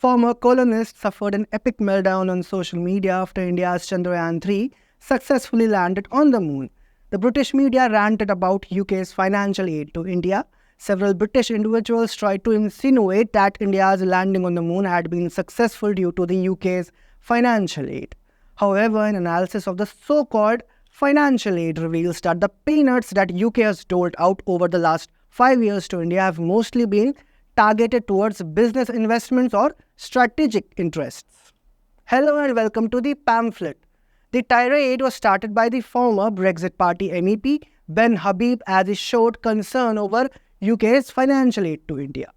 Former colonists suffered an epic meltdown on social media after India's Chandrayaan 3 successfully landed on the moon. The British media ranted about UK's financial aid to India. Several British individuals tried to insinuate that India's landing on the moon had been successful due to the UK's financial aid. However, an analysis of the so-called financial aid reveals that the peanuts that UK has doled out over the last 5 years to India have mostly been targeted towards business investments or strategic interests. Hello and welcome to the Pamphlet. The tirade was started by the former Brexit Party MEP Ben Habib as he showed concern over UK's financial aid to India.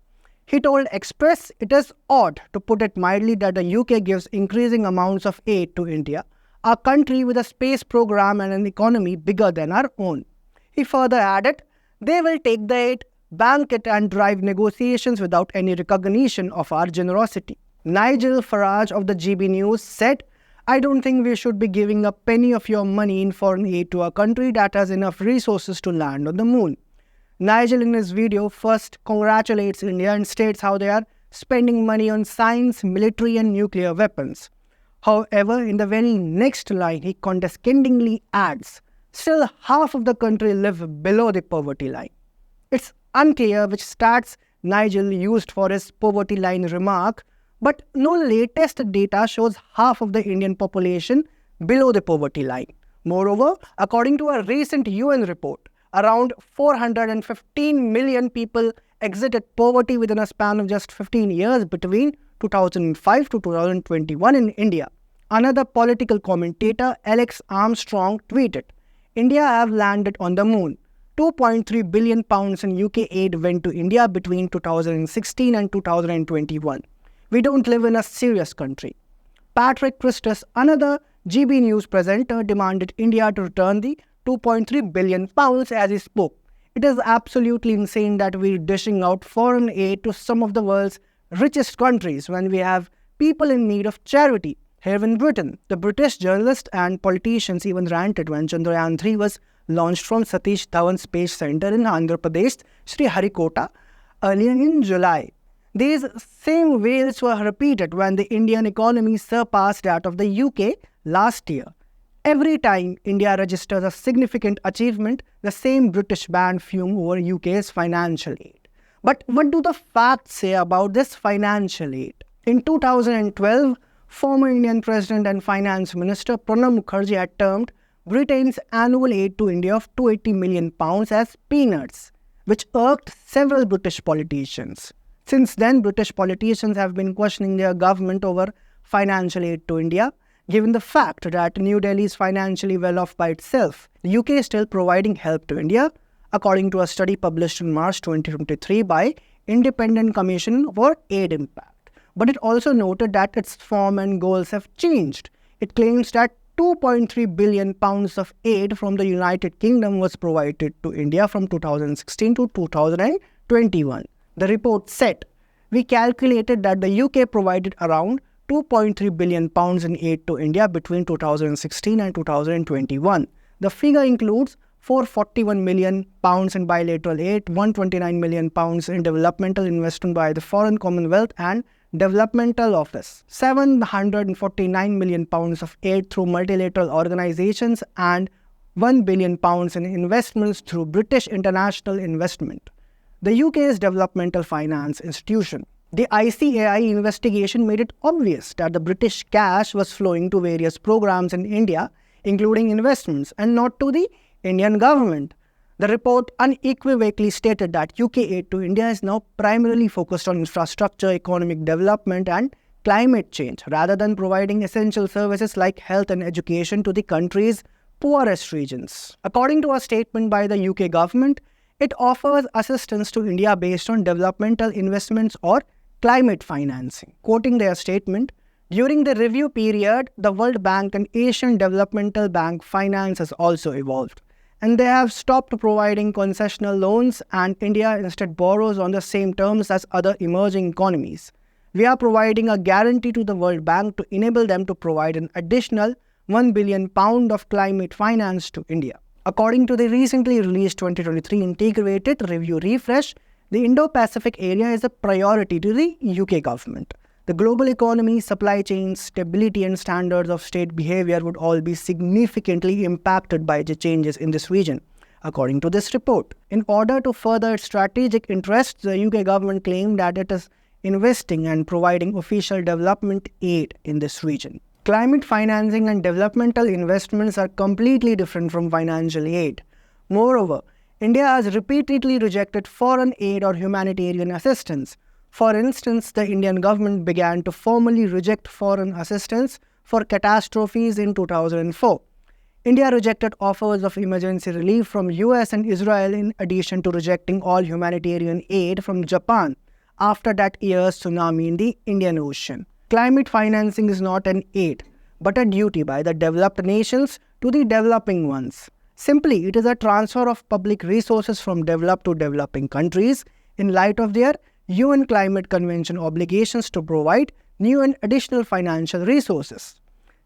He told Express it is odd, to put it mildly, that the UK gives increasing amounts of aid to India, a country with a space program and an economy bigger than our own. He further added, they will take the aid, bank it and drive negotiations without any recognition of our generosity. Nigel Farage of the GB News said, I don't think we should be giving a penny of your money in foreign aid to a country that has enough resources to land on the moon. Nigel in his video first congratulates India and states how they are spending money on science, military and nuclear weapons. However, in the very next line, he condescendingly adds, still half of the country live below the poverty line. It's unclear which stats Nigel used for his poverty line remark, but no latest data shows half of the Indian population below the poverty line. Moreover, according to a recent UN report, around 415 million people exited poverty within a span of just 15 years between 2005 to 2021 in India. Another political commentator, Alex Armstrong, tweeted, India have landed on the moon. £2.3 billion in UK aid went to India between 2016 and 2021. We don't live in a serious country. Patrick Christus, another GB News presenter, demanded India to return the £2.3 billion as he spoke. It is absolutely insane that we're dishing out foreign aid to some of the world's richest countries when we have people in need of charity. Here in Britain, the British journalists and politicians even ranted when Chandrayaan 3 was launched from Satish Dhawan Space Center in Andhra Pradesh, Sriharikota, earlier in July. These same wails were repeated when the Indian economy surpassed that of the UK last year. Every time India registers a significant achievement, the same British band fume over UK's financial aid. But what do the facts say about this financial aid? In 2012, former Indian President and Finance Minister Pranab Mukherjee had termed Britain's annual aid to India of £280 million as peanuts, which irked several British politicians. Since then, British politicians have been questioning their government over financial aid to India, given the fact that New Delhi is financially well off by itself. The UK is still providing help to India, according to a study published in March 2023 by Independent Commission for Aid Impact. But it also noted that its form and goals have changed. It claims that £2.3 billion of aid from the United Kingdom was provided to India from 2016 to 2021. The report said, we calculated that the UK provided around £2.3 billion in aid to India between 2016 and 2021. The figure includes £441 million in bilateral aid, £129 million in developmental investment by the Foreign Commonwealth and Developmental Office, £749 million of aid through multilateral organizations and £1 billion in investments through British International Investment, the UK's developmental finance institution. The ICAI investigation made it obvious that the British cash was flowing to various programs in India, including investments, and not to the Indian government. The report unequivocally stated that UK aid to India is now primarily focused on infrastructure, economic development and climate change, rather than providing essential services like health and education to the country's poorest regions. According to a statement by the UK government, it offers assistance to India based on developmental investments or climate financing. Quoting their statement, during the review period, the World Bank and Asian Developmental Bank finance has also evolved, and they have stopped providing concessional loans and India instead borrows on the same terms as other emerging economies. We are providing a guarantee to the World Bank to enable them to provide an additional £1 billion of climate finance to India. According to the recently released 2023 Integrated Review Refresh, the Indo-Pacific area is a priority to the UK government. The global economy, supply chains, stability and standards of state behavior would all be significantly impacted by the changes in this region, according to this report. In order to further its strategic interests, the UK government claimed that it is investing and providing official development aid in this region. Climate financing and developmental investments are completely different from financial aid. Moreover, India has repeatedly rejected foreign aid or humanitarian assistance. For instance, the Indian government began to formally reject foreign assistance for catastrophes in 2004. India rejected offers of emergency relief from US and Israel in addition to rejecting all humanitarian aid from Japan after that year's tsunami in the Indian Ocean. Climate financing is not an aid, but a duty by the developed nations to the developing ones. Simply, it is a transfer of public resources from developed to developing countries in light of their UN Climate Convention obligations to provide new and additional financial resources.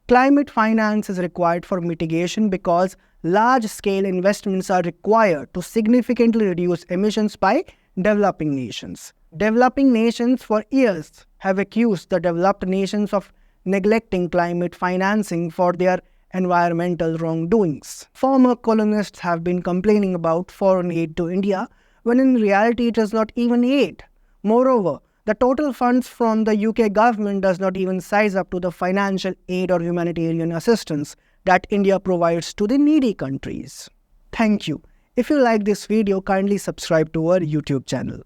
Climate finance is required for mitigation because large-scale investments are required to significantly reduce emissions by developing nations. Developing nations for years have accused the developed nations of neglecting climate financing for their environmental wrongdoings. Former colonists have been complaining about foreign aid to India when in reality it is not even aid. Moreover, the total funds from the UK government does not even size up to the financial aid or humanitarian assistance that India provides to the needy countries. Thank you. If you like this video, kindly subscribe to our YouTube channel.